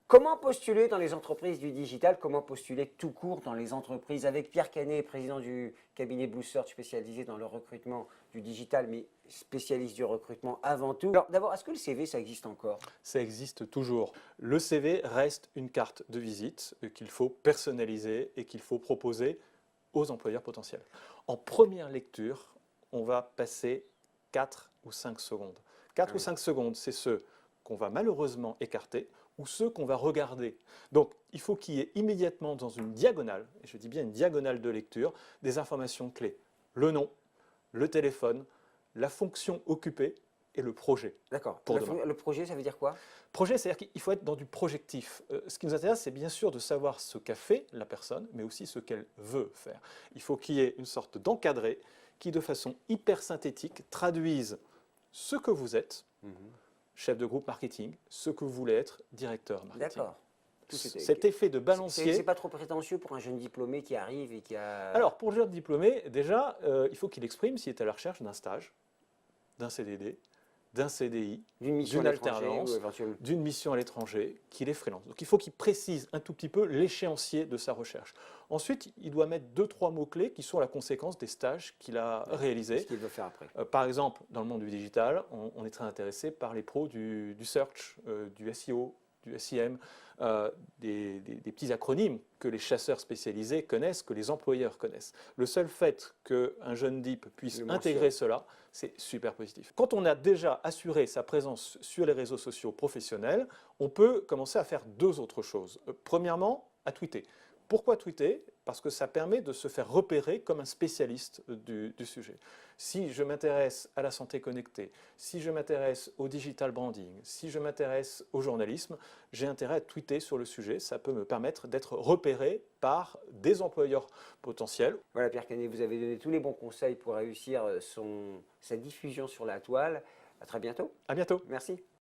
Comment postuler dans les entreprises du digital? Comment postuler tout court dans les entreprises? Avec Pierre Canet, président du cabinet Blue Search spécialisé dans le recrutement du digital, mais spécialiste du recrutement avant tout. Alors d'abord, est-ce que le CV, ça existe encore? Ça existe toujours. Le CV reste une carte de visite qu'il faut personnaliser et qu'il faut proposer aux employeurs potentiels. En première lecture, on va passer 4 ou 5 secondes. 4 ou 5 secondes, c'est ceux qu'on va malheureusement écarter ou ceux qu'on va regarder. Donc, il faut qu'il y ait immédiatement dans une diagonale, et je dis bien une diagonale de lecture, des informations clés. Le nom, le téléphone, la fonction occupée et le projet. D'accord. Pour demain. Le projet, ça veut dire quoi? Projet, c'est-à-dire qu'il faut être dans du projectif. Ce qui nous intéresse, c'est bien sûr de savoir ce qu'a fait la personne, mais aussi ce qu'elle veut faire. Il faut qu'il y ait une sorte d'encadré qui, de façon hyper synthétique, traduise ce que vous êtes, chef de groupe marketing, ce que vous voulez être, directeur marketing. D'accord. Cet effet de balancier. C'est pas trop prétentieux pour un jeune diplômé qui arrive et qui a... Alors, pour le jeune diplômé, déjà, il faut qu'il exprime s'il est à la recherche d'un stage, d'un CDD, d'un CDI, d'une alternance, d'une mission à l'étranger, qu'il est freelance. Donc il faut qu'il précise un tout petit peu l'échéancier de sa recherche. Ensuite, il doit mettre 2-3 mots-clés qui sont la conséquence des stages qu'il a réalisés. Ce qu'il veut faire après. Par exemple, dans le monde du digital, on est très intéressé par les pros du search, du SEO, du SEM, des petits acronymes que les chasseurs spécialisés connaissent, que les employeurs connaissent. Le seul fait qu'un jeune DIP puisse intégrer cela, c'est super positif. Quand on a déjà assuré sa présence sur les réseaux sociaux professionnels, on peut commencer à faire deux autres choses. Premièrement, à tweeter. Pourquoi tweeter? Parce que ça permet de se faire repérer comme un spécialiste du sujet. Si je m'intéresse à la santé connectée, si je m'intéresse au digital branding, si je m'intéresse au journalisme, j'ai intérêt à tweeter sur le sujet. Ça peut me permettre d'être repéré par des employeurs potentiels. Voilà, Pierre Canet, vous avez donné tous les bons conseils pour réussir sa diffusion sur la toile. À très bientôt. À bientôt. Merci.